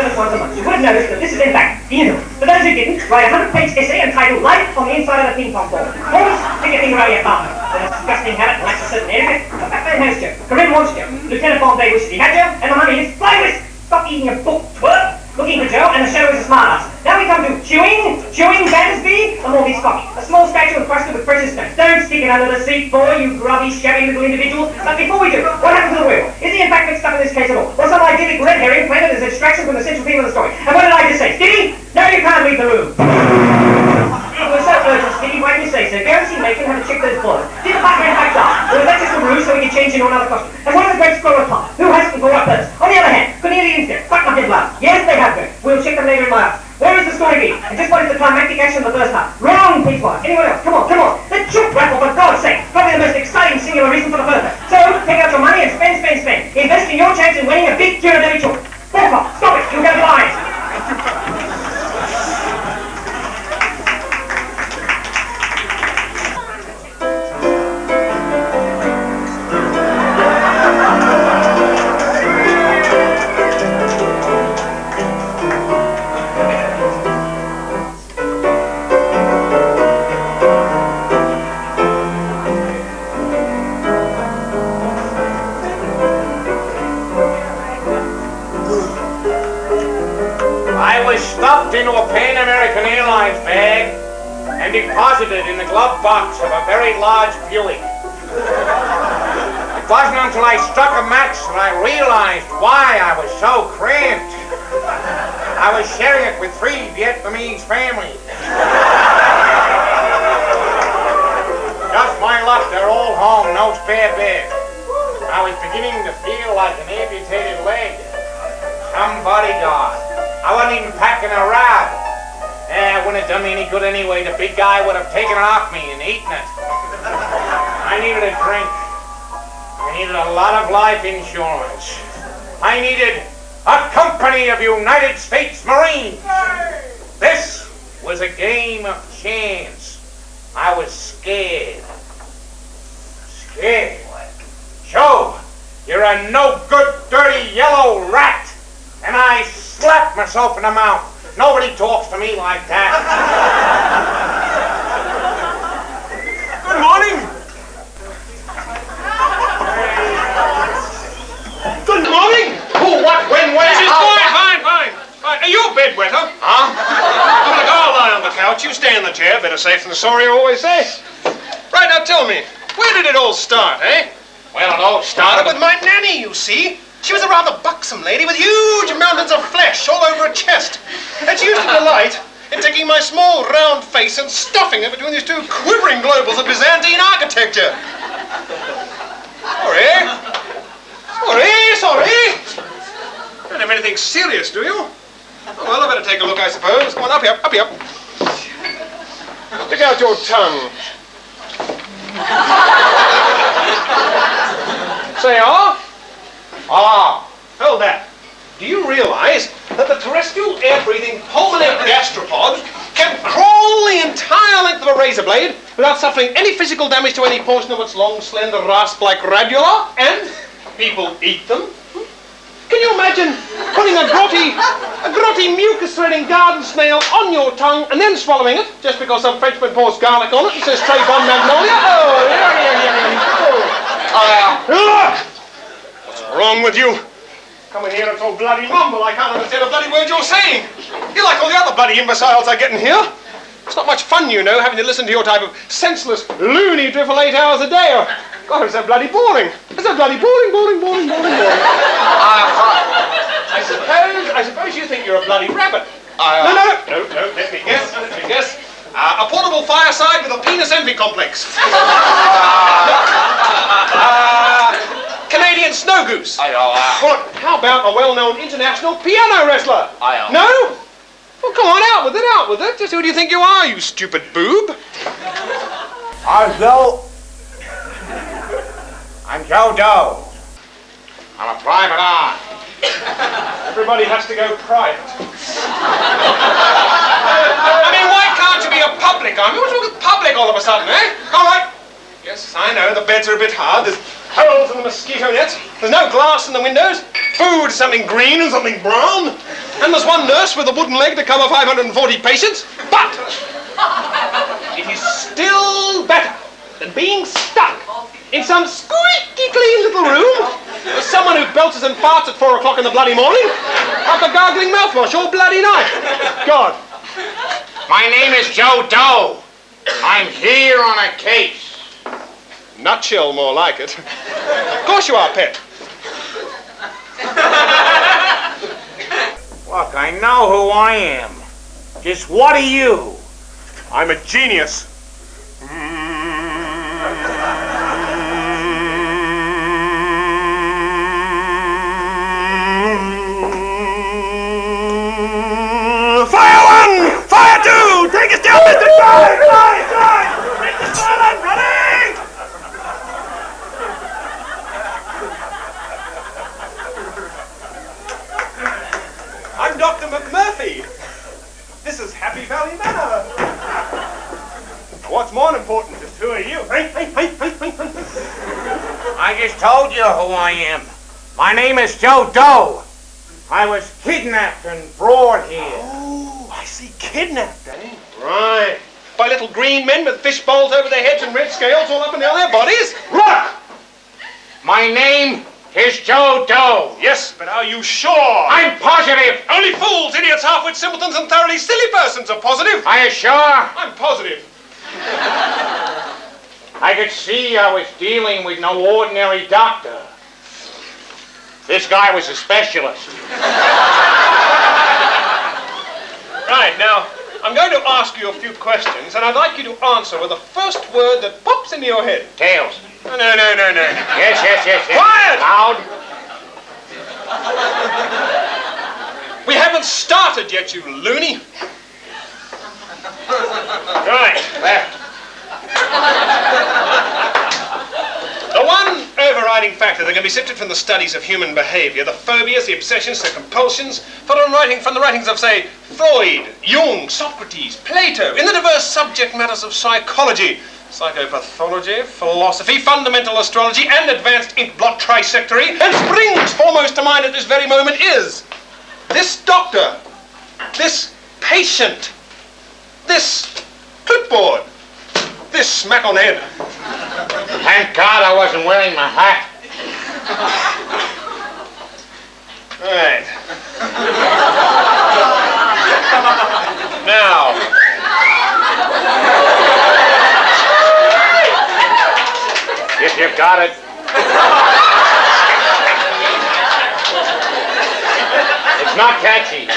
service once a month. You would have noticed that this is in fact the interval. For those who didn't, write a 100-page essay entitled Life on the Inside of a Ping Pong Ball. Always stick a finger out of your bum. The disgusting habit lacks a certain etiquette. A Batman has Joe. Corinne wants Joe. Lieutenant Bombay wishes he had Joe. And the money is fly whisk. Stop eating a book, twerp. Looking for Joe, and the show is a smart ass. Now we come to chewing Battersby, and Morby's coffee. A small statue encrusted with precious stones. Don't stick it under the seat, boy, you grubby, shabby little individual. But before we do, what happened to the wheel? Is he in fact mixed up in this case at all? Or some idyllic red herring planted as a distraction from the central theme of the story? And what did I just say? Skitty? No, you can't leave the room. It was so urgent, Skitty, why didn't you say so? Go and see Macon, have a check those blood. Did the butler in fact die? Or was that just a ruse so we could change into another costume? And what of the great squirrel of Tom? Who has it and for what purpose? On the other hand, could the aliens get fuck my head blood? Yes, they have been. We'll check them later in my house. Where is the story being? And just what is the climactic action of the first half? Wrong, Peterborough. Anyone else? Come on, come on. The chook raffle, for God's sake. Probably the most exciting singular reason for the purpose. So, take out your money and spend. Invest in your chance in winning a big Ghirardelli chook. Stop it. You'll go blind. Stuffed into a Pan American Airlines bag and deposited in the glove box of a very large Buick. It wasn't until I struck a match that I realized why I was so cramped. I was sharing it with 3 Vietnamese families. Just my luck, they're all home, no spare bed. I was beginning to feel like an amputated leg. Some bodyguard. I wasn't even packing a rod. It wouldn't have done me any good anyway. The big guy would have taken it off me and eaten it. I needed a drink. I needed a lot of life insurance. I needed a company of United States Marines. This was a game of chance. I was scared. Scared? Joe, you're a no-good, dirty, yellow rat. And I slapped myself in the mouth. Nobody talks to me like that. Good morning. Good morning. Who, what, when, where, how? Fine. Are you a bedwetter? Huh? I'm gonna go lie on the couch. You stay in the chair. Better safe than sorry, I always say. Right, now tell me, where did it all start, eh? Well, it all Started with my nanny, you see. She was a rather buxom lady with huge mountains of flesh all over her chest. And she used to delight in taking my small round face and stuffing it between these 2 quivering globals of Byzantine architecture. Sorry. Don't have anything serious, do you? Oh, well, I better take a look, I suppose. Come on, up here. Stick out your tongue. Say, hold that. Do you realize that the terrestrial air-breathing pulmonary gastropod can crawl the entire length of a razor blade without suffering any physical damage to any portion of its long, slender, rasp-like radula, and people eat them? Can you imagine putting a grotty mucus-threading garden snail on your tongue and then swallowing it just because some Frenchman pours garlic on it and says Très bonne magnolia? What's wrong with you? Come in here and so bloody mumble, I can't understand a bloody word you're saying. You're like all the other bloody imbeciles I get in here. It's not much fun, you know, having to listen to your type of senseless, loony drivel 8 hours a day. God, it's so bloody boring. It's so bloody boring. I suppose you think you're a bloody rabbit. No, let me guess. A portable fireside with a penis envy complex. Canadian snow goose. Well, how about a well-known international piano wrestler? No? Well, come on, out with it. Just who do you think you are, you stupid boob? I'm Joe Doe. I'm a private eye. Everybody has to go private. I mean, why can't you be a public eye? What's wrong with public all of a sudden, eh? All right. Yes, I know, the beds are a bit hard. There's holes in the mosquito nets. There's no glass in the windows. Food, something green and something brown. And there's one nurse with a wooden leg to cover 540 patients. But it is still better than being stuck in some squeaky clean little room with someone who belches and farts at 4 o'clock in the bloody morning after gargling mouthwash all bloody night. God. My name is Joe Doe. I'm here on a case. Nutshell, more like it. Of course you are, pet. Look, I know who I am. Just what are you? I'm a genius. Fire 1! Fire 2! Take us down, Mr. Drive! Drive! Mr. Silent, running! I'm Dr. McMurphy. This is Happy Valley Manor. What's more important, just who are you? I just told you who I am. My name is Joe Doe. I was kidnapped and brought here. Oh, I see. Kidnapped, eh? Right. By little green men with fish bowls over their heads and red scales all up and down their bodies? Look! My name is Joe Doe. Yes, but are you sure? I'm positive. Only fools, idiots, half-wit simpletons, and thoroughly silly persons are positive. Are you sure? I'm positive. I could see I was dealing with no ordinary doctor. This guy was a specialist. Right, now, I'm going to ask you a few questions, and I'd like you to answer with the first word that pops into your head. Tails. No. Yes. Quiet! Loud. We haven't started yet, you loony. Right. Left. The one overriding factor that can be sifted from the studies of human behavior, the phobias, the obsessions, the compulsions, from the writings of, say, Freud, Jung, Socrates, Plato, in the diverse subject matters of psychology, psychopathology, philosophy, fundamental astrology, and advanced ink blot trisectory, and springs foremost to mind at this very moment is this doctor, this patient, this clipboard, this smack on the head. Thank God I wasn't wearing my hat. Right. Now. If you got it. It's not catchy.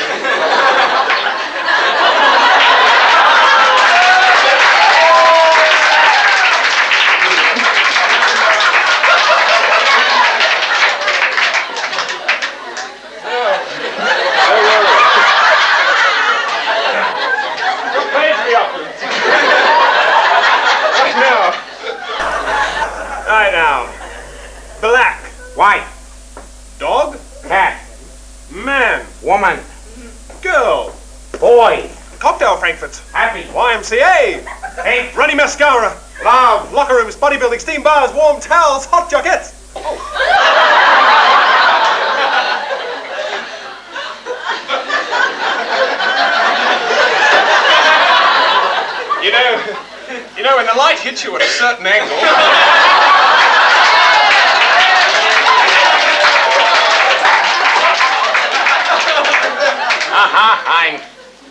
Right now. Black. White. Dog. Cat. Man. Woman. Girl. Boy. Cocktail Frankfurt. Happy. YMCA. Hey. Runny mascara. Loud. Locker rooms, bodybuilding, steam bars, warm towels, hot jackets. You know, when the light hits you at a certain angle.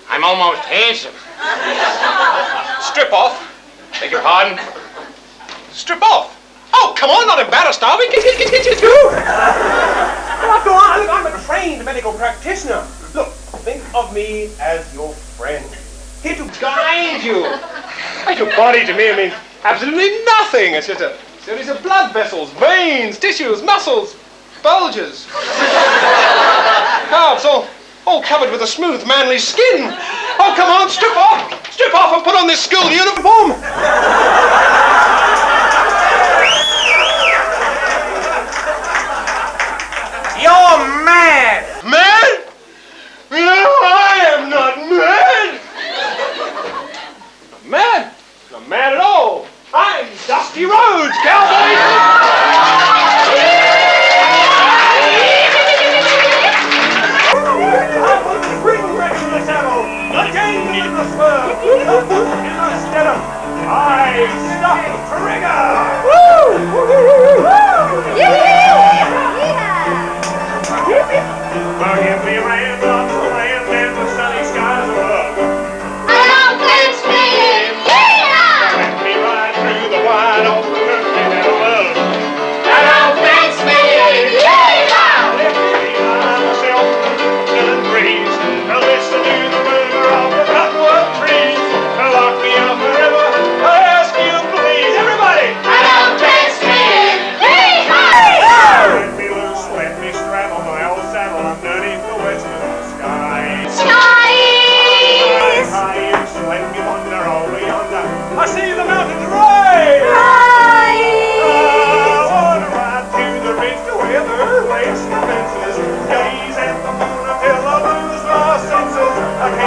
I'm almost handsome. Strip off. Beg your pardon? Strip off. Oh, come on, not embarrassed, are we? After all, I'm a trained medical practitioner. Look, think of me as your friend. Here to guide you. Like your body to me, I mean, absolutely nothing. It's just a series of blood vessels, veins, tissues, muscles, bulges. Calves, all covered with a smooth, manly skin. Oh, come on, strip off and put on this school uniform. You're mad! Mad? No, I am not mad. Mad? Not mad at all. I'm Dusty Rhodes, cowboy.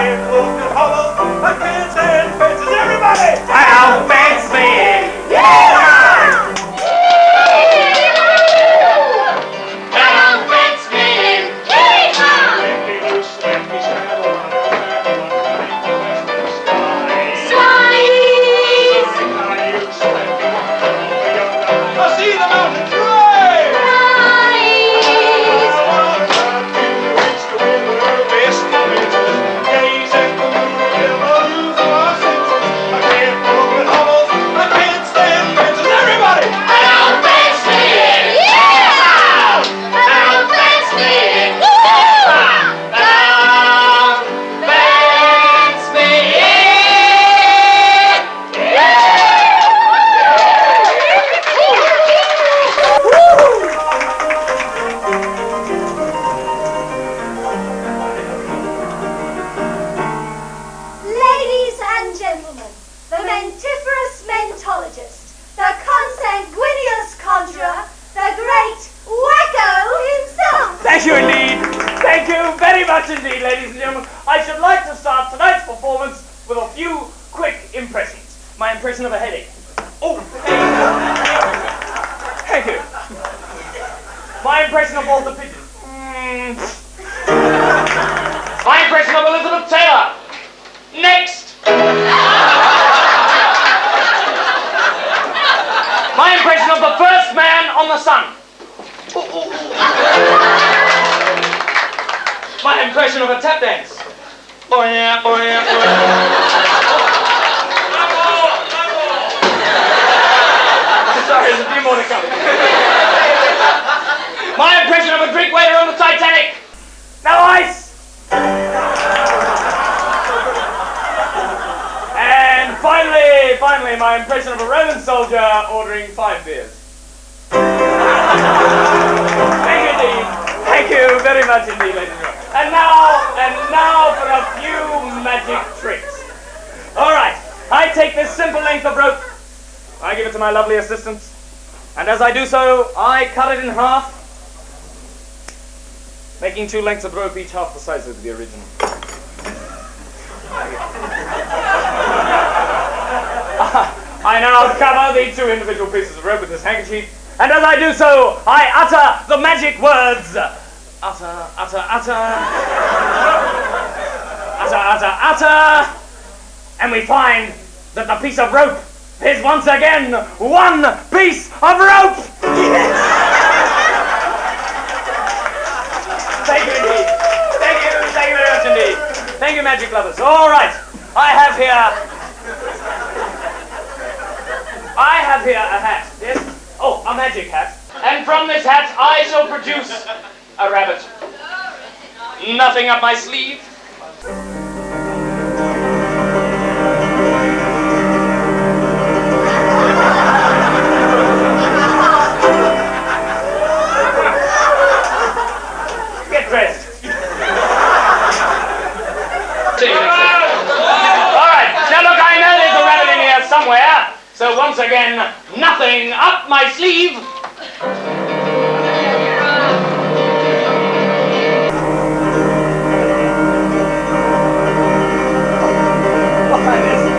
can't walk the hollows, I can't stand fences. Everybody! I'll fence me! Thank you indeed. Thank you very much indeed, ladies and gentlemen. I should like to start tonight's performance with a few quick impressions. My impression of a headache. Oh, thank you. My impression of Walter Pigeon. My impression of Elizabeth Taylor. Next. My impression of the first man on the sun. My impression of a tap dance. Oh yeah, oh yeah, oh yeah. Sorry, there's a few more to come. My impression of a drink waiter on the Titanic. No ice. And finally, my impression of a Roman soldier ordering 5 beers. Thank you indeed. Thank you very much indeed, ladies and gentlemen. And now for a few magic tricks. All right, I take this simple length of rope. I give it to my lovely assistant. And as I do so, I cut it in half, making 2 lengths of rope, each half the size of the original. I now cover the 2 individual pieces of rope with this handkerchief, and as I do so, I utter the magic words. Utter, utter, utter. Utter, utter, utter. And we find that the piece of rope is once again 1 piece of rope. Yes. Thank you indeed. Thank you very much indeed. Thank you, magic lovers. All right, I have here a hat. Yes? Oh, a magic hat. And from this hat, I shall produce a rabbit. Nothing up my sleeve. Get dressed. All right, now look, I know there's a rabbit in here somewhere. So once again, nothing up my sleeve.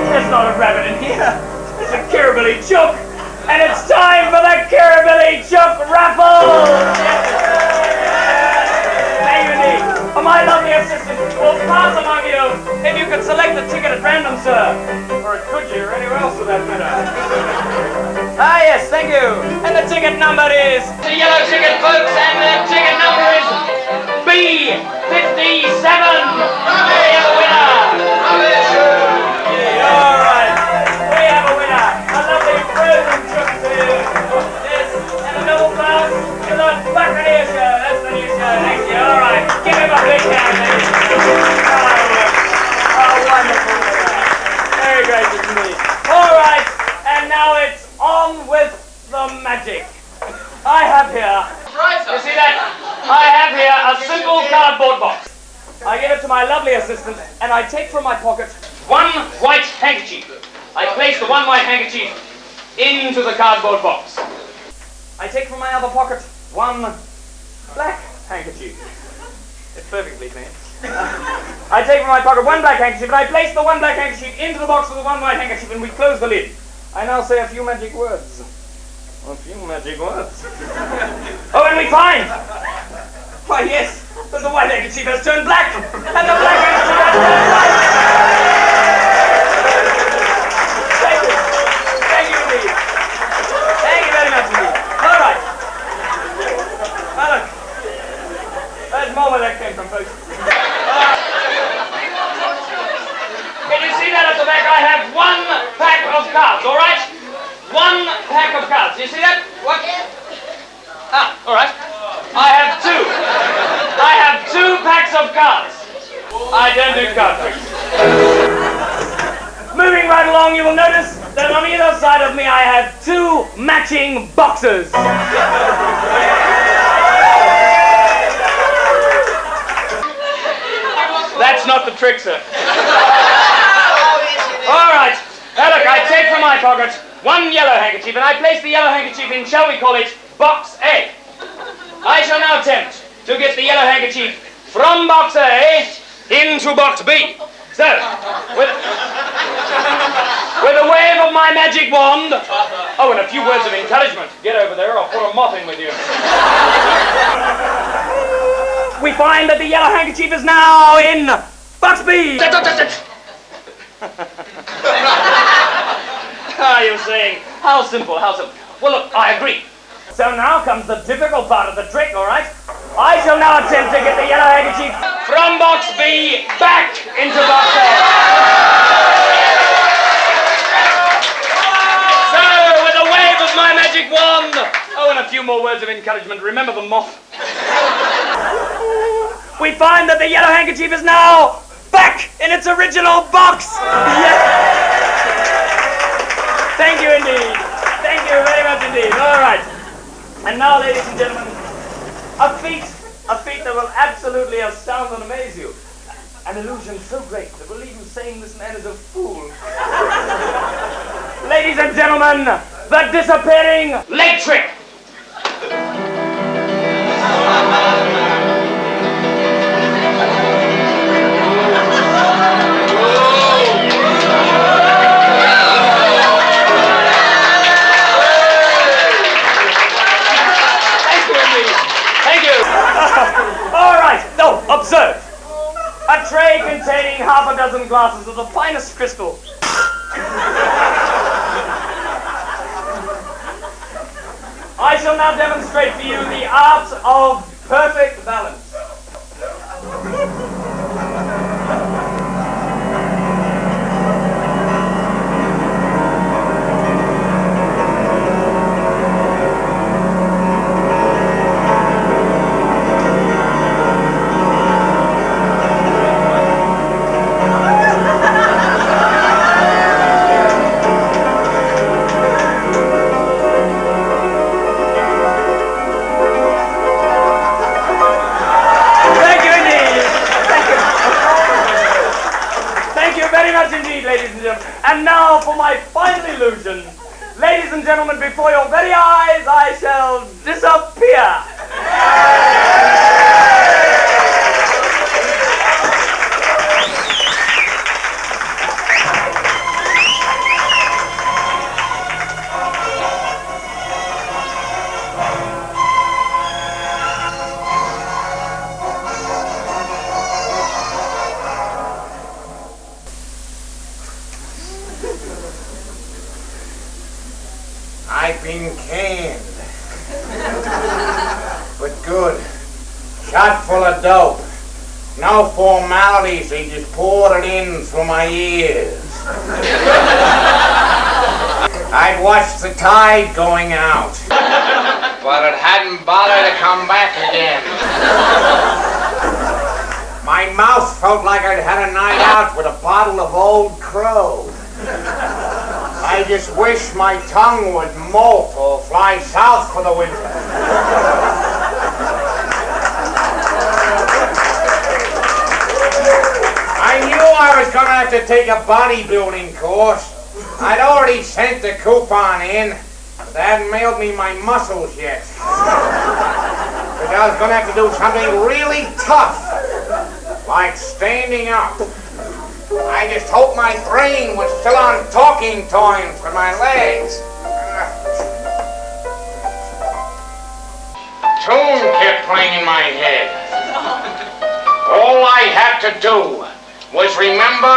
There's not a rabbit in here. It's a Kirribilli Chook. And it's time for the Kirribilli Chook raffle. Thank you indeed. My lovely assistant will pass among you if you could select the ticket at random, sir. Or could you, or anywhere else for that matter. Ah, yes, thank you. And the ticket number is the yellow ticket, folks, and the ticket number is B57. We have a winner. Yeah, all right. We have a winner. A lovely frozen chook for you. This and a double glass with a Buccaneer show. That's the new show. Thank you. All right. Give him a big hand, ladies. Oh, wonderful. Very gracious indeed. All right. And now it's on with the magic. I have here, you see that? I have here a simple cardboard box. I give it to my lovely assistant, and I take from my pocket 1 white handkerchief. I place the 1 white handkerchief into the cardboard box. I take from my other pocket 1 black handkerchief. It's perfectly clean. I take from my pocket one black handkerchief and I place the one black handkerchief into the box with the one white handkerchief and we close the lid. I now say a few magic words. A few magic words. Oh, and we find! Why, yes, that the white handkerchief has turned black and the black handkerchief has turned white. Thank you. Thank you indeed. Thank you very much indeed. All right. Now look. There's more where that came from, folks. Can you see that at the back? I have one pack of cards, all right? One pack of cards. Do you see that? What? Ah, all right. I have two. I have 2 packs of cards. I don't do card tricks. Moving right along, you will notice that on either side of me I have 2 matching boxes. That's not the trick, sir. All right. Now look, I take from my pocket one yellow handkerchief and I place the yellow handkerchief in, shall we call it, box A. I shall now attempt to get the yellow handkerchief from box A into box B. So, with a wave of my magic wand, oh, and a few words of encouragement. Get over there, I'll put a mop in with you. We find that the yellow handkerchief is now in box B. You're saying, how simple, how simple. Well, look, I agree. So now comes the difficult part of the trick, all right? I shall now attempt to get the yellow handkerchief from box B back into box A. So, with a wave of my magic wand, oh, and a few more words of encouragement, remember the moth. We find that the yellow handkerchief is now back in its original box. Yes. Thank you indeed. Thank you very much indeed. All right. And now, ladies and gentlemen, a feat that will absolutely astound and amaze you. An illusion so great that will leave you saying this man is a fool. Ladies and gentlemen, the disappearing leg trick. Observe, a tray containing half a dozen glasses of the finest crystal. I shall now demonstrate for you the art of perfect balance. And now for my final illusion. Ladies and gentlemen, before your very eyes, I shall disappear. I've been canned. But good. Shot full of dope. No formalities, they just poured it in through my ears. I'd watched the tide going out. But it hadn't bothered to come back again. My mouth felt like I'd had a night out with a bottle of Old Crow. I just wish my tongue would molt or fly south for the winter. I knew I was going to have to take a bodybuilding course. I'd already sent the coupon in, but they hadn't mailed me my muscles yet. But I was going to have to do something really tough. like standing up. I just hope my brain was still on talking time for my legs. Tune kept playing in my head. All I had to do was remember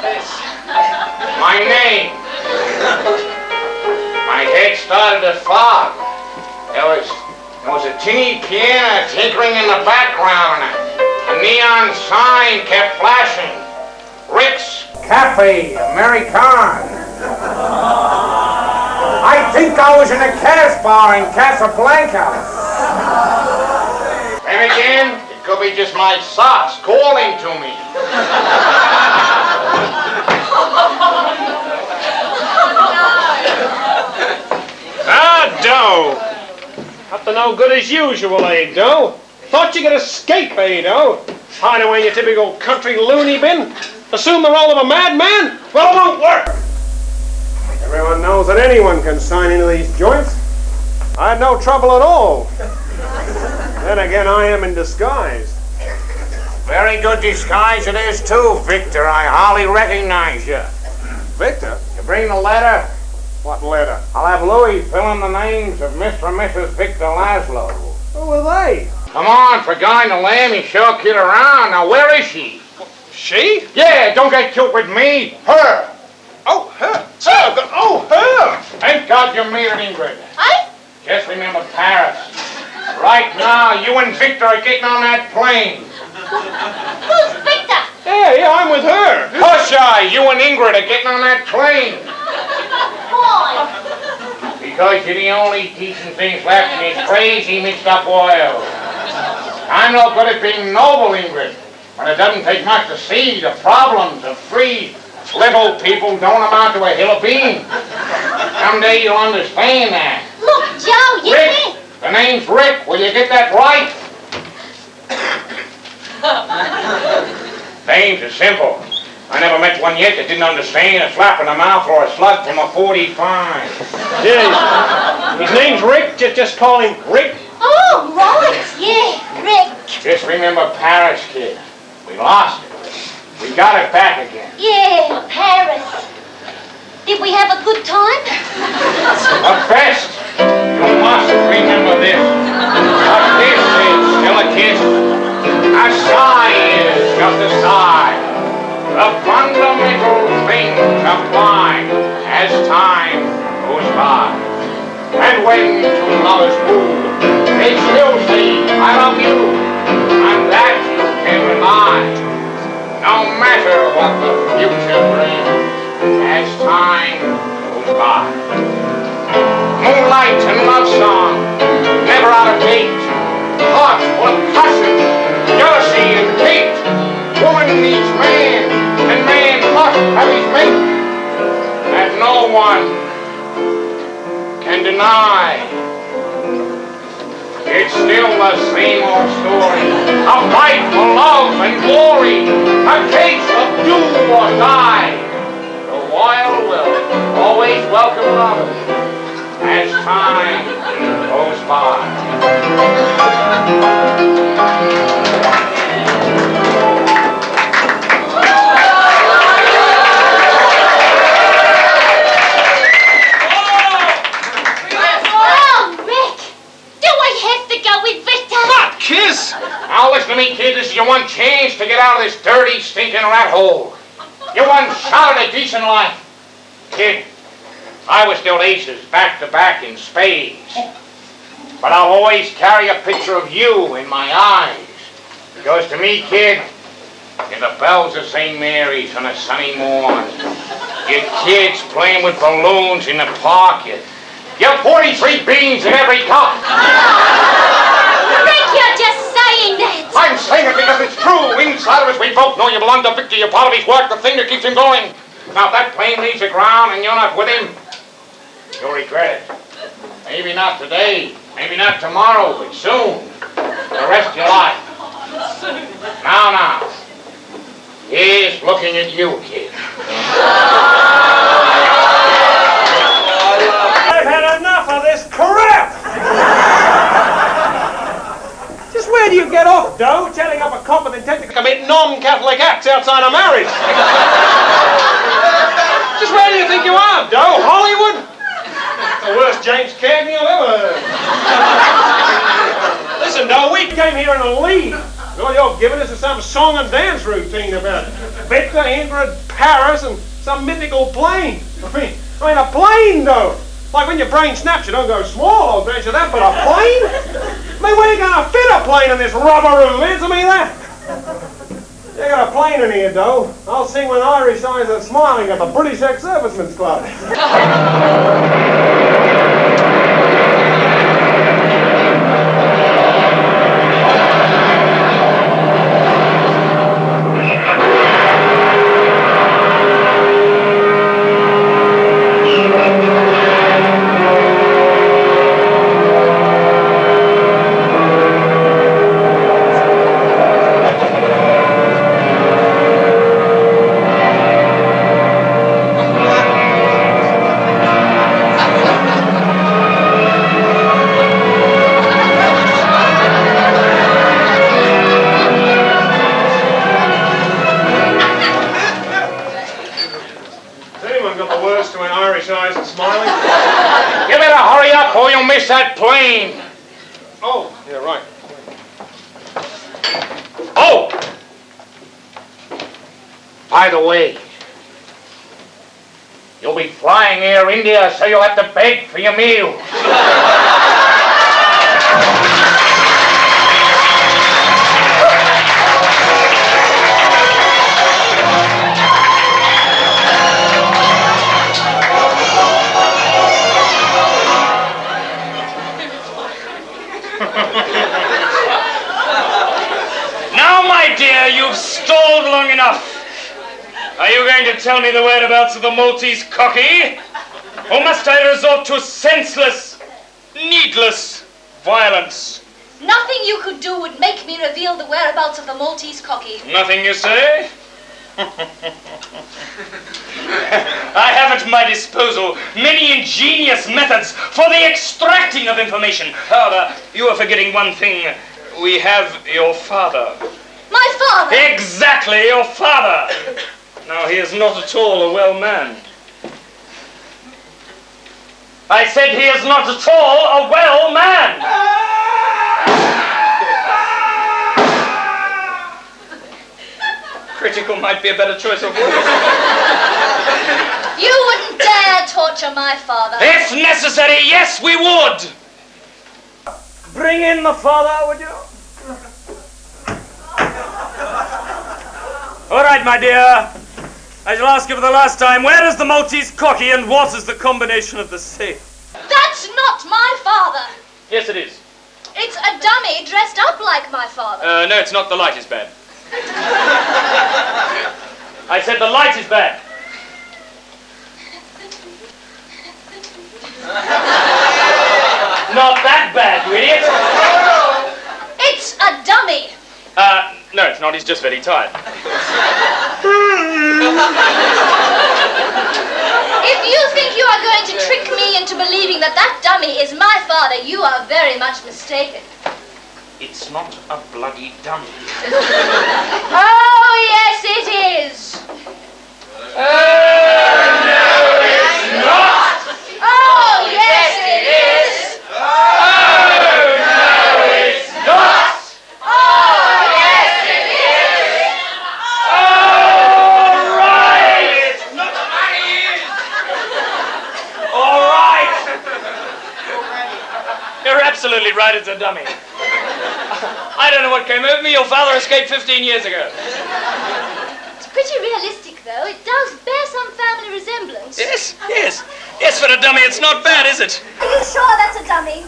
this. My name. My head started to fog. There was a tinny piano tinkling in the background. A neon sign kept flashing. Rick's Cafe American. I think I was in a Cash bar in Casablanca. Then again, it could be just my socks calling to me. Doe. Up to no good as usual, eh, Doe? Thought you could escape, eh, Doe? Hide away in your typical country loony bin? Assume the role of a madman? Well, it won't work. Everyone knows that anyone can sign into these joints. I had no trouble at all. Then again, I am in disguise. Very good disguise it is too, Victor. I hardly recognize you. Victor? You bring the letter? What letter? I'll have Louis fill in the names of Mr. and Mrs. Victor Laszlo. Who are they? Come on, for going to lamb, you sure kid around. Now, where is she? She? Yeah, don't get cute with me. Her. Oh, her. Oh, her. Thank God you made it, Ingrid. I? Just remember Paris. Right now, you and Victor are getting on that plane. Who's Victor? Yeah, I'm with her. Hush, you and Ingrid are getting on that plane. Why? Because you're the only decent things left in this crazy mixed up world. I'm no good at being noble, Ingrid, but it doesn't take much to see the problems of free little people don't amount to a hill of beans. Someday you'll understand that. Look, Joe, you Rick, can't. the name's Rick. Will you get that right? Names are simple. I never met one yet that didn't understand a slap in the mouth or a slug from a 45. Yeah, his name's Rick. Just call him Rick. Oh, right. Yeah, Rick. Just remember Paris, kid. We lost it. We got it back again. Yeah, Paris. Did we have a good time? But best, you must remember this. A kiss is still a kiss. A sigh is just a sigh. The fundamental things apply as time goes by. And when two lovers woo, they still say, I love you, and that you can rely. No matter what the future brings, as time goes by. Moonlight and love song, never out of date. Hearts full of passion, jealousy and hate. Woman needs man, and man must have his mate. That no one can deny. It's still the same old story. A fight for love and glory. A case of do or die. The wild will always welcome lovers as time goes by. Kiss! Now listen to me, kid. This is your one chance to get out of this dirty, stinking rat hole. Your one shot at a decent life. Kid, I was dealt aces back to back in spades. But I'll always carry a picture of you in my eyes. Because to me, kid, you're the bells of St. Mary's on a sunny morn. Your kids playing with balloons in the park. You're 43 beans in every cup. You're just saying that. I'm saying it because it's true. Inside of us, we both know you belong to Victor. You're part of his work, the thing that keeps him going. Now, if that plane leaves the ground and you're not with him, you'll regret it. Maybe not today, maybe not tomorrow, but soon. The rest of your life. Now. Here's looking at you, kid. I've had enough of this crap! Just where do you get off Doe, telling up a cop with intent to commit non-Catholic acts outside of marriage. Just where do you think you are, Doe? Hollywood? The worst James Cagney I've ever heard. Listen, Doe, we came here in a lead. All you're giving us is some song and dance routine about Victor, Ingrid, Paris, and some mythical plane. I mean, a plane, though. Like when your brain snaps, you don't go small, I'll grant you that, but a plane? I mean, where are you going to fit a plane in this rubber-room? Answer me that. You got a plane in here, Doe. I'll sing when Irish eyes are smiling at the British Ex-Servicemen's Club. That plane. Oh, yeah, right. Oh! By the way, you'll be flying Air India, so you'll have to beg for your meal. You've stalled long enough. Are you going to tell me the whereabouts of the Maltese cocky? Or must I resort to senseless, needless violence? Nothing you could do would make me reveal the whereabouts of the Maltese cocky. Nothing, you say? I have at my disposal many ingenious methods for the extracting of information. However, you are forgetting one thing. We have your father. My father? Exactly, your father. Now, he is not at all a well man. I said he is not at all a well man. Critical might be a better choice of words. You wouldn't dare torture my father. If necessary, yes, we would. Bring in the father, would you? All right, my dear. I shall ask you for the last time, where is the Maltese cocky and what is the combination of the safe? That's not my father. Yes, it is. It's a dummy dressed up like my father. No, it's not. The light is bad. I said the light is bad. Not that bad, you idiot. It's a dummy. No, it's not. He's just very tired. If you think you are going to trick me into believing that that dummy is my father, you are very much mistaken. It's not a bloody dummy. Oh, yes, it is. Oh, no, it's not. Oh, yes, it is. Oh, no, it's not. Absolutely right, it's a dummy. I don't know what came over me. Your father escaped 15 years ago. It's pretty realistic, though. It does bear some family resemblance. Yes, yes. Yes, for a dummy, it's not bad, is it? Are you sure that's a dummy?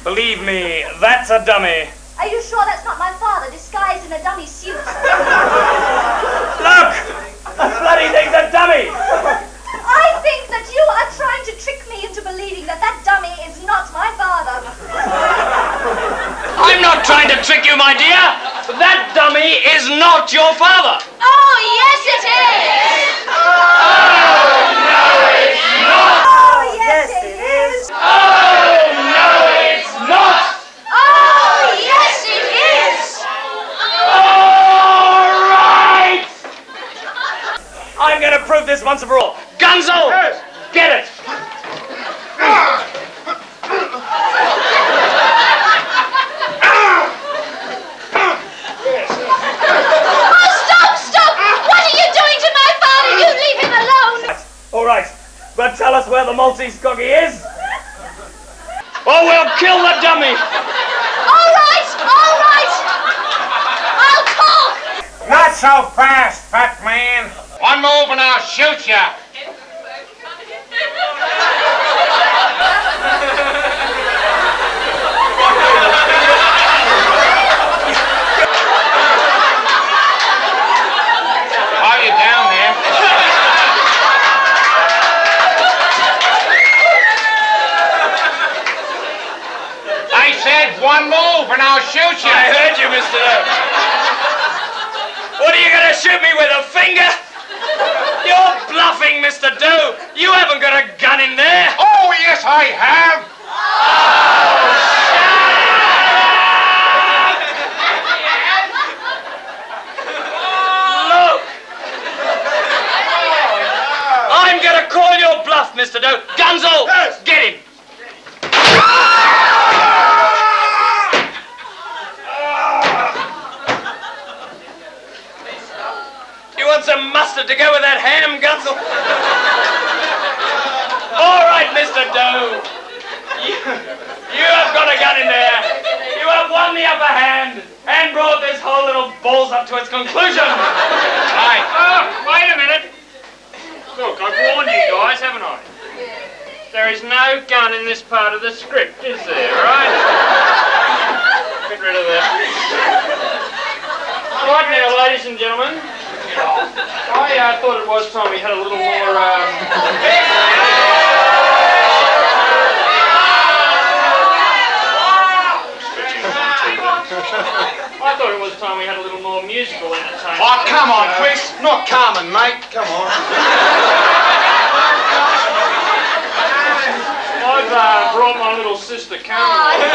Believe me, that's a dummy. Are you sure that's not my father, disguised in a dummy suit? Look! The bloody thing's a dummy! I think that you are trying to trick me into believing that that dummy is not my father. I'm not trying to trick you, my dear. That dummy is not your father. Oh, yes, it is. Oh, no, it's not. Oh, yes, it is. Oh, no, it's not. Oh, yes. prove this once and for all. Gunzel! Yes. Get it! Oh, stop! What are you doing to my father? You leave him alone! All right, but tell us where the Maltese coggy is. Or we'll kill the dummy. All right! I'll talk! Not so fast, fat man. One move and I'll shoot ya. Are you down there? I said one move and I'll shoot you. I heard you, Mr. Doe. What are you going to shoot me with, a finger? You're bluffing, Mr. Doe. You haven't got a gun in there. Oh, yes, I have. Look. I'm going to call your bluff, Mr. Doe. Gunzel, Yes. get him. You want some mustard to go with that ham, Gunzel? All right, Mr. Doe. You have got a gun in there. You have won the upper hand and brought this whole little balls up to its conclusion. Right. Wait a minute. Look, I've warned you guys, haven't I? There is no gun in this part of the script, is there, right? Get rid of that. Right now, ladies and gentlemen, I thought it was time we had a little more, I thought it was time we had a little more musical entertainment. Oh, come on, Chris. Not Carmen, mate. Come on. I've brought my little sister Carmen.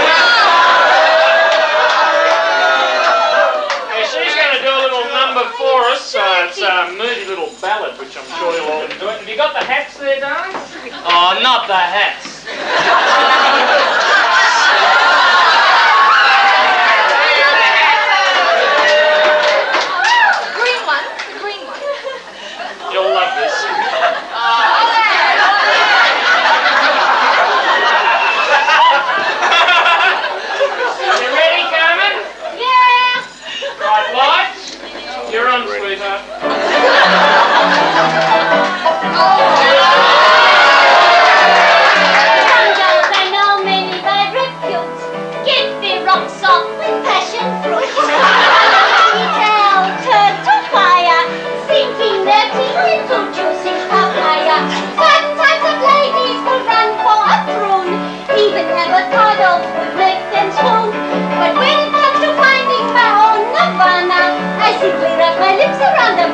Yeah, she's going to do a little number for us. It's a moody little ballad, which I'm sure you'll all enjoy. Have you got the hats there, darling? Oh, not the hats. The green one. You'll love this. You ready, Carmen? Yeah! Right, lights. You're on, sweetheart. Bundles I know many by repute. Give me rock salt with passion fruit. Turn to fire, sinking their teeth into juicy papaya. Certain types of ladies will run for a throne. Even avocados would make them swoon. But when it comes to finding my own nirvana, I simply wrap my lips around them.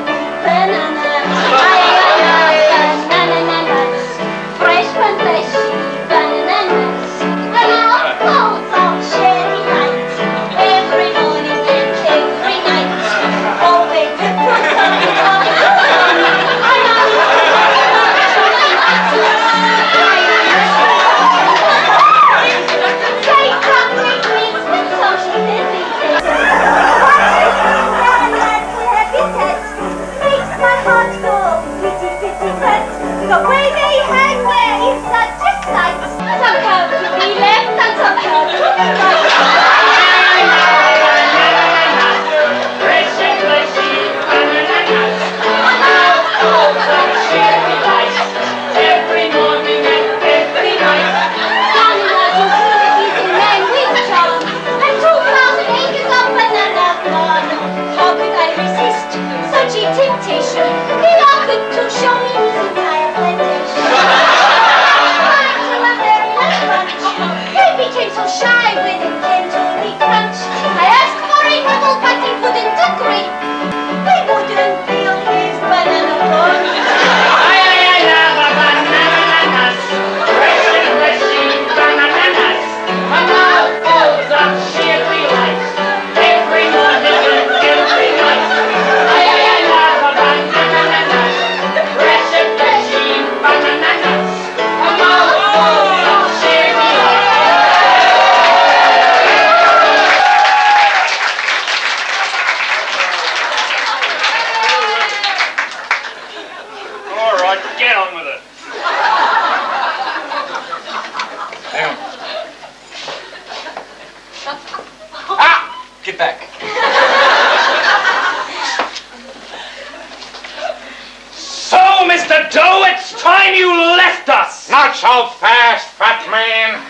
time you left us! Not so fast, fat man.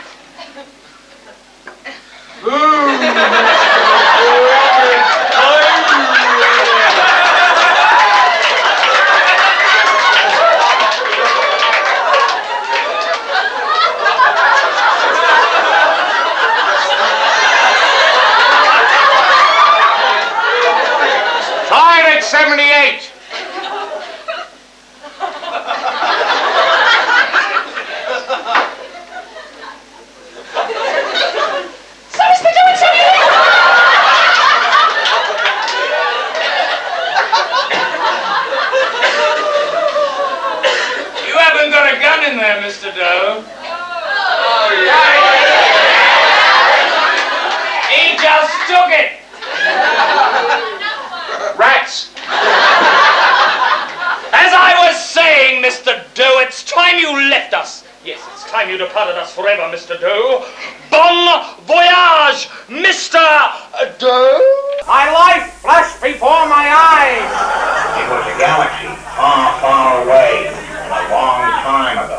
Tried at 78. You haven't got a gun in there, Mr. Doe. He just took it. Rats. As I was saying, Mr. Doe, it's time you left us. Yes, it's time you departed us forever, Mr. Doe. Bon voyage, Mr. Doe. My life flashed before my eyes. It was a galaxy far, far away, and a long time ago.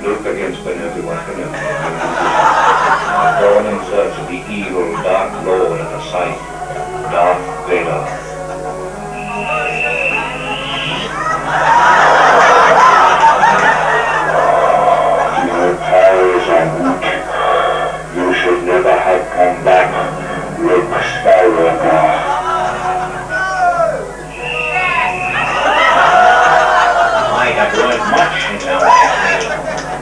Look against everyone's canoe. Going in search of the evil Dark Lord of the sight, Darth Vader. Your powers are weak. You should never have come back, Luke Skywalker. I have learned much since our last meeting.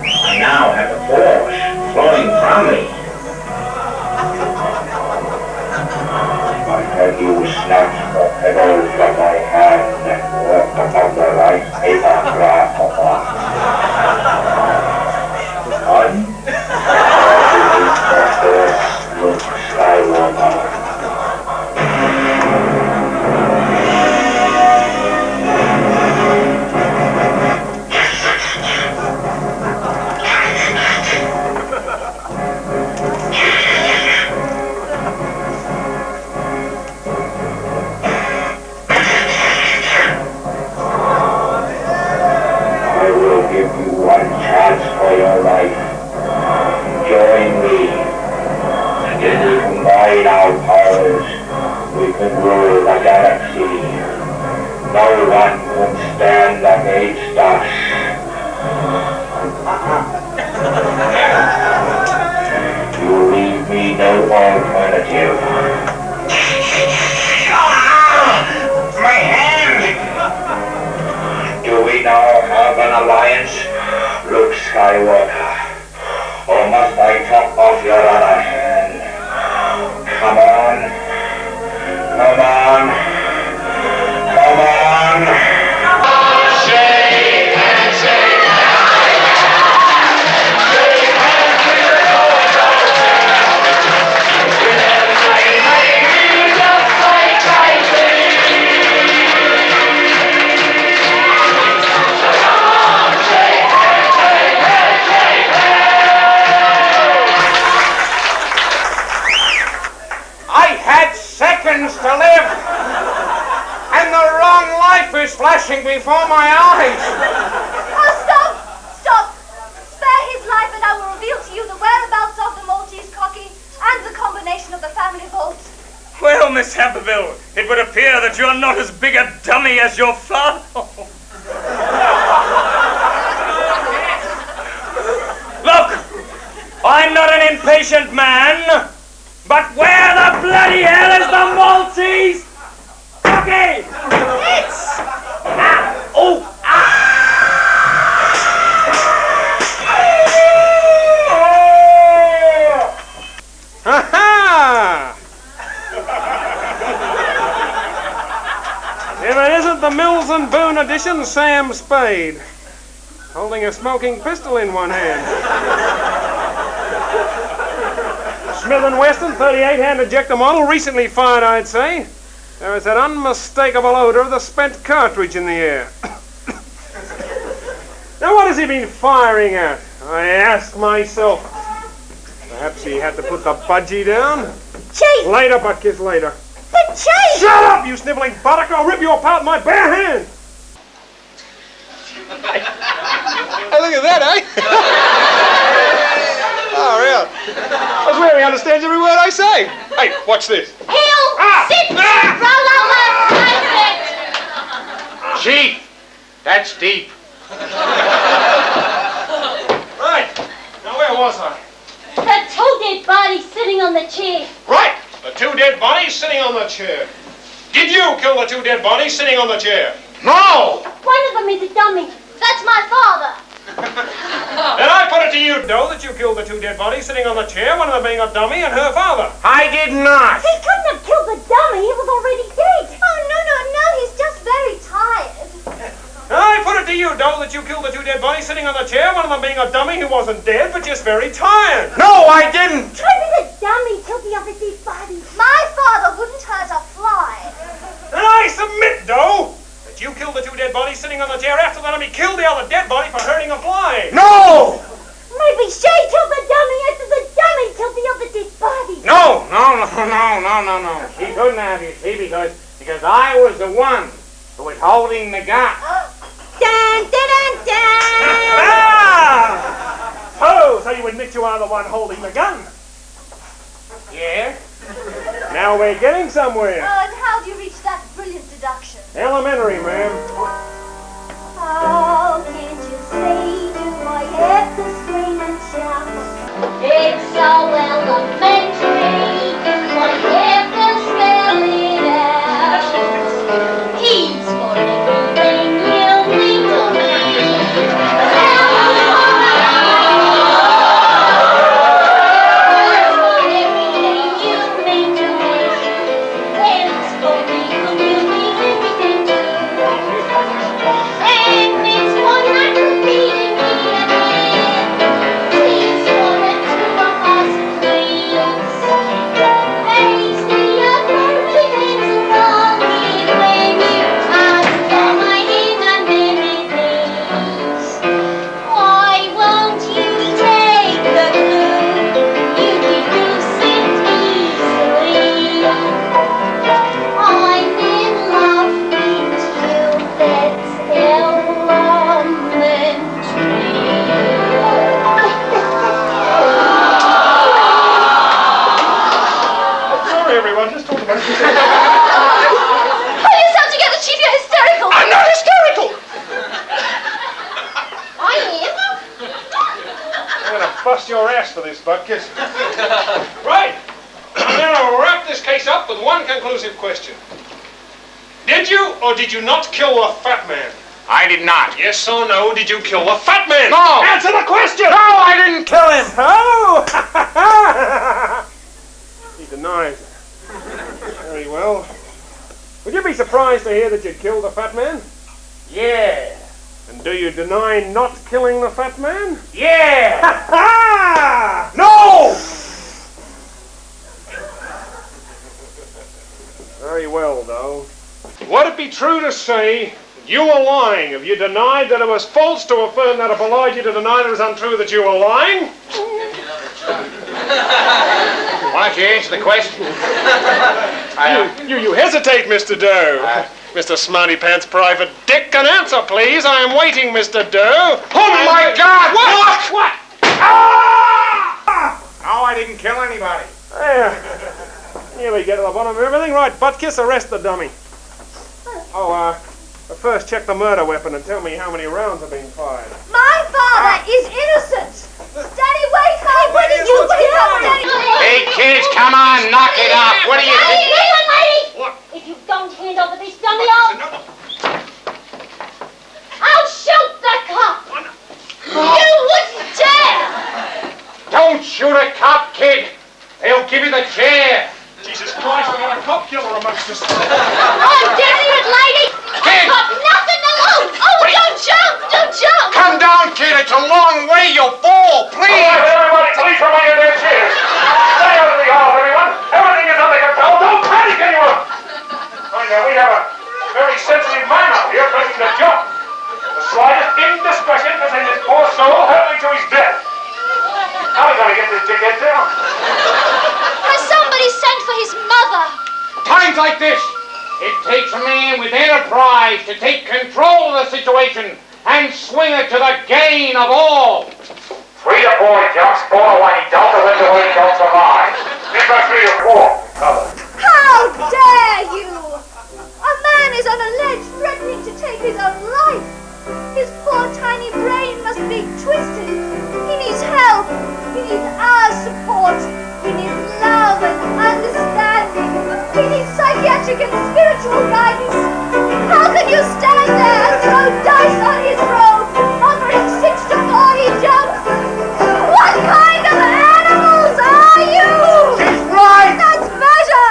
I now have the force flowing from me. I had you snatch the pebbles from my hand and walk upon the right paper graph of us. Done? The force, Luke Skywalker. For your life. Join me. Together we combine our powers. We can rule the galaxy. No one can stand against us. You leave me no alternative. My hand! Do we now have an alliance? Luke Skywalker, or must I chop off your other hand? Come on, come on, come on! Shake and shake! Seconds to live, and the wrong life is flashing before my eyes. Oh, stop! Stop! Spare his life and I will reveal to you the whereabouts of the Maltese cocky and the combination of the family vault. Well, Miss Haberville, it would appear that you're not as big a dummy as your father. Look! I'm not an impatient man, but where the bloody hell is the Maltese cocky? It's... Ha-ha! If it isn't the Mills and Boone edition Sam Spade, holding a smoking pistol in one hand. Smith & Wesson 38-hand ejector model, recently fired, I'd say. There is that unmistakable odor of the spent cartridge in the air. Now, what has he been firing at? I ask myself. Perhaps he had to put the budgie down? Chase! Later, Butkus, later. But Chase! Shut up, you sniveling buttock! I'll rip you apart with my bare hand! Hey, look at that, eh? Oh, really? I swear he understands every word I say. Hey, watch this. Hill! Sit! Roll over! Sit! Chief, that's deep. Right. Now, where was I? The two dead bodies sitting on the chair. Right. The two dead bodies sitting on the chair. Did you kill the two dead bodies sitting on the chair? No! One of them is a dummy. That's my father. Then I put it to you, Doe, that you killed the two dead bodies sitting on the chair, one of them being a dummy and her father. I did not. He couldn't have killed the dummy. He was already dead. Oh, no. He's just very tired. I put it to you, Doe, that you killed the two dead bodies sitting on the chair, one of them being a dummy who wasn't dead, but just very tired. No, I didn't. Maybe the dummy killed the other dead body. My father wouldn't hurt a fly. Then I submit, Doe, that you killed the two dead bodies sitting on the chair after the dummy killed the other dead body for hurting a fly. No! Maybe she killed the dummy after the dummy killed the other dead body. No. She couldn't have, you see, because I was the one who was holding the gun. Dun, dun, dun, dun. Ah! Oh, so you admit you are the one holding the gun? Yeah? Now we're getting somewhere. Oh, and how do you reach that brilliant deduction? Elementary, ma'am. How can you say, do I have to scream and shout? It's so elementary, I have to spell it out. He's for everything you mean to me. Everything you mean to me. It's for people you mean everything to. And it's one that could be in me again. Please for the two of us, please. Face the approaching hands along it when you ask for my hand on many things. Why won't you take the clue? You deduce it easily. I'm in love with you, that's Sorry, everyone. Just talk about it. Pull yourself together, Chief, you're hysterical. I'm not hysterical. I am. I'm going to bust your ass for this, Butkus. Right. I'm going to wrap this case up with one conclusive question. Did you or did you not kill the fat man? I did not. Yes or no, did you kill the fat man? No. Answer the question! No, I didn't kill him. Oh! He denies it. Very well. Would you be surprised to hear that you killed the fat man? Yeah. And do you deny not killing the fat man? Yeah. No! Very well, though. Would it be true to say you were lying if you denied that it was false to affirm that it belied you to deny that it was untrue that you were lying? Why don't you answer the question? You hesitate, Mr. Doe. Mr. Smarty Pants Private Dick, an answer, please. I am waiting, Mr. Doe. Oh, my God! What? No, I didn't kill anybody. There. Here we get to the bottom of everything. Right, Butkus, arrest the dummy. Oh, but first check the murder weapon and tell me how many rounds have been fired. My father is innocent. Daddy, wake up. What did you do? Hey, kids, come on, knock it off. What do you think? Lady! If you don't hand over this dummy, I'll shoot the cop. You wouldn't dare. Don't shoot a cop, kid. They'll give you the chair. Jesus Christ, we got a cop killer amongst us. I'm desperate, lady. I've got nothing to lose. Oh, don't jump. Don't jump. Come down, kid. It's a long way. You'll fall, please. All right, everybody, please remain in their chairs. Stay out of the hoist the jump. The slightest indiscretion can send this poor soul hurtling to his death. How are we going to get this dickhead down? Has somebody sent for his mother? Times like this, it takes a man with enterprise to take control of the situation and swing it to the gain of all. 3 to 4 jumps, 4 to 1, he don't know the way he don't survive. This was 3 to 4. Cover. How dare you! A man is on a ledge threatening to take his own life. His poor tiny brain must be twisted. He needs help. He needs our support. He needs love and understanding. He needs psychiatric and spiritual guidance. How can you stand there and throw dice on his road, offering 6 to 4 he jumps? What kind of animals are you? She's right! That's measure!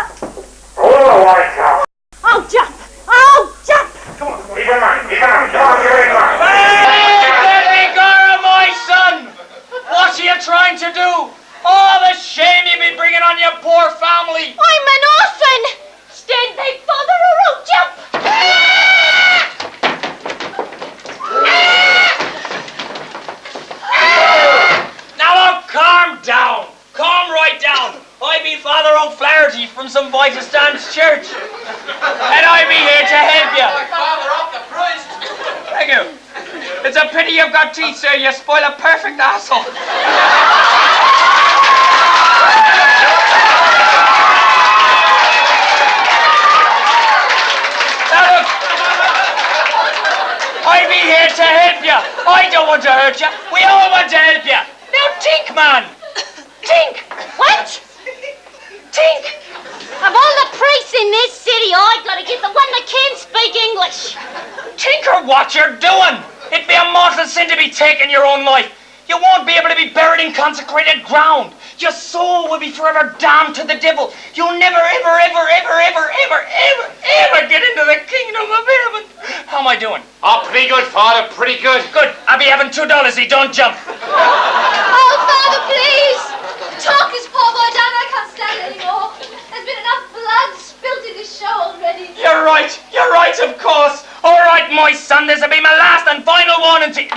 Oh, white cow. I'll jump! I'll jump! Come on, keep in mind, keep in mind. Come on, get in mind. Hey, Gara, my son! What are you trying to do? Oh, the shame you be bringing on your poor family! I'm an orphan! Stand back, father, or I'll jump! Now, calm down. Calm right down. I be Father O'Flaherty from St. Vitus's Church. And I be here to help you. Father up the priest. Thank you. It's a pity you've got teeth, sir. You spoil a perfect asshole. Now look, I be here to help you. I don't want to hurt you. We all want to help you. Now think, man. Think. What? Think. Of all the priests in this city, I gotta get the one that can't speak English. Think of what you're doing. It'd be a mortal sin to be taking your own life. You won't be able to be buried in consecrated ground. Your soul will be forever damned to the devil. You'll never, ever, ever, ever, ever, ever, ever, ever get into the kingdom of heaven. How am I doing? Oh, pretty good, Father, pretty good. Good. I'll be having $2. He don't jump. Oh, Father, please! Talk this poor boy down. I can't stand it anymore. There's been enough blood spilt in this show already. You're right, of course. All right, my son, this'll be my last and final warning to you.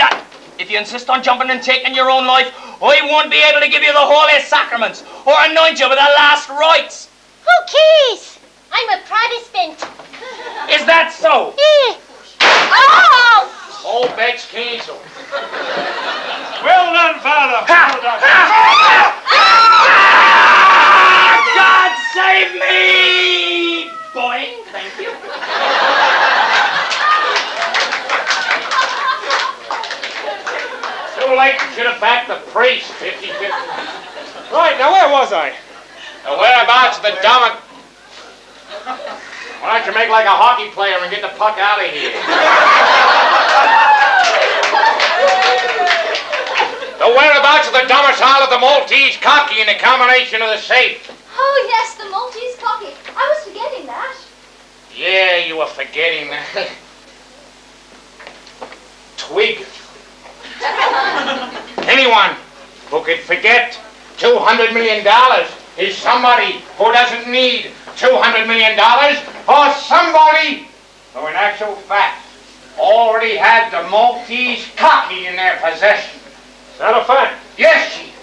If you insist on jumping and taking your own life, I won't be able to give you the Holy Sacraments or anoint you with the last rites. Who cares? I'm a Protestant. Is that so? Yeah. Oh! All bets canceled. Well done, Father. Well done. God save me! Boing, thank you. Too late, you should have backed the priest, 50-50. Right, now where was I? The whereabouts of the dumb... Why don't you make like a hockey player and get the puck out of here? The whereabouts of the domicile of the Maltese cocky and the combination of the safe. Oh, yes, the Maltese coffee. I was forgetting that. Yeah, you were forgetting that. Twig. Anyone who could forget $200 million is somebody who doesn't need $200 million, or somebody who in actual fact already had the Maltese cocky in their possession. Is that a fact? Yes, Chief.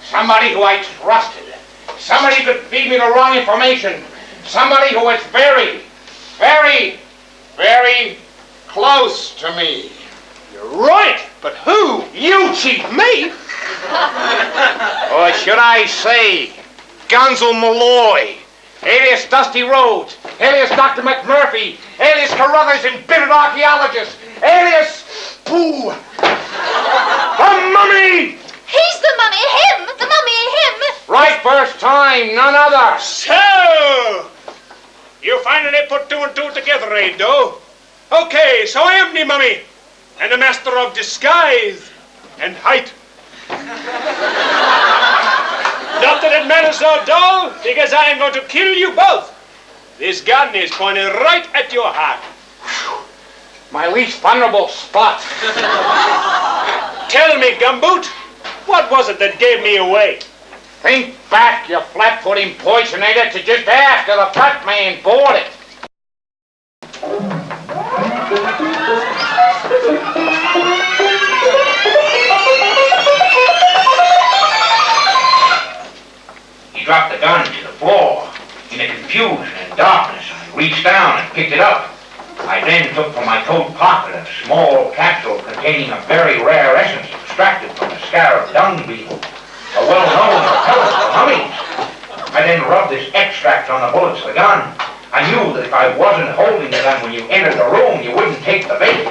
Somebody who I trusted. Somebody who could feed me the wrong information. Somebody who was very, very, very close to me. You're right, but who? You, Chief. Me? Or should I say, Gonzo Malloy, alias Dusty Rhodes, alias Dr. McMurphy, alias Carruthers, embittered archaeologist, alias Pooh, the mummy! He's the mummy, him! The mummy and him! Right first time, none other. So, you finally put 2 and 2 together, eh, Doe? Okay, so I am the mummy, and the master of disguise and height. Not that it matters though, Doe, because I am going to kill you both. This gun is pointed right at your heart. My least vulnerable spot. Tell me, Gumboot, what was it that gave me away? Think back, you flat-foot impersonator, to just after the fat man bought it. picked it up. I then took from my coat pocket a small capsule containing a very rare essence extracted from a scarab dung beetle, a well-known repellent for mummies. I then rubbed this extract on the bullets of the gun. I knew that if I wasn't holding the gun when you entered the room, you wouldn't take the bait.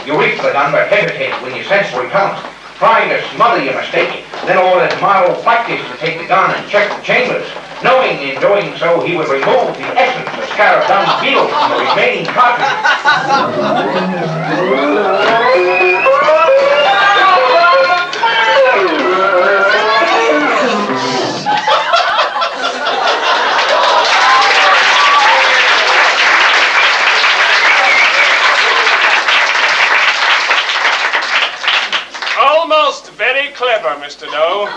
You reached for the gun but hesitated when you sensed the repellent, trying to smother your mistake, then ordered Marlowe Practice to take the gun and check the chambers, knowing in doing so he would remove the essence of scarab dung beetle from the remaining cartridges. Almost very clever, Mr. Doe.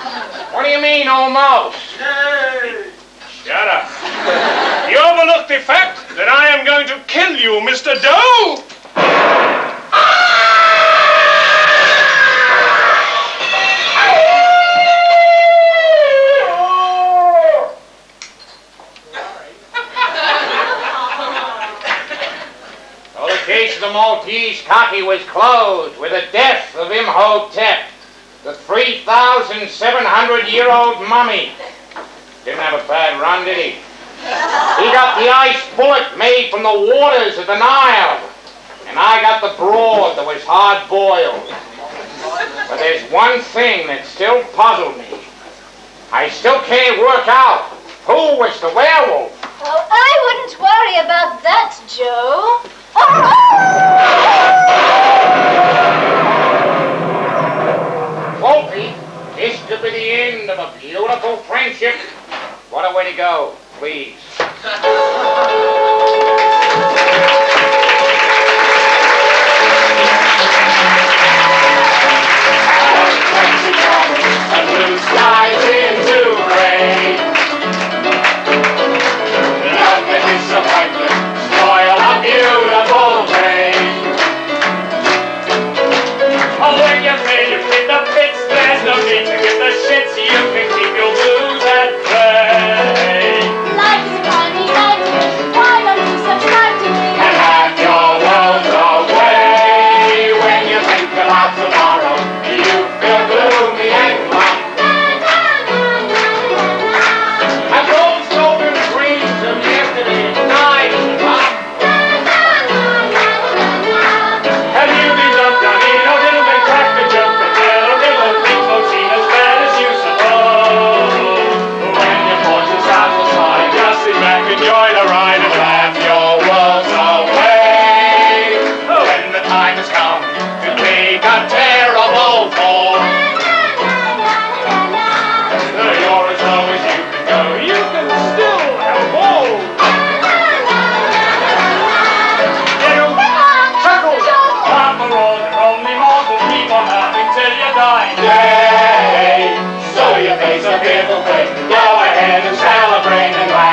What do you mean, almost? Shut up. You overlooked the fact that I am going to kill you, Mr. Doe! Well, the case of the Maltese cocky was closed with the death of Imhotep, the 3,700-year-old mummy. Didn't have a bad run, did he? He got the ice bullet made from the waters of the Nile, and I got the broad that was hard-boiled. But there's one thing that still puzzled me. I still can't work out who was the werewolf. Oh, I wouldn't worry about that, Joe. Wolfie, this could be the end of a beautiful friendship. What a way to go, please. The blue skies into rain. Love and disappointment spoil a beautiful day. Oh, when you pay your kid the bits, there's no need to give the shits. You can keep your blues at bay. Life is funny, life is. Why don't you subscribe to me? And have your world away. When you think about tomorrow, you feel gloomy and glum. And those golden dreams of yesterday night and love. Have you been dumped on in a little bit cracked the jump and tell a little things won't seem as bad as you suppose. When your fortune's out the side, just sit back, enjoy the ride and laugh your worlds away. When the time has come to take a terrible fall, you're as low as you can go. You can still have a ball. Papa roll, only mortal keep on laughing till you die. Yay! So you face a fearful fate. Go ahead and celebrate and laugh.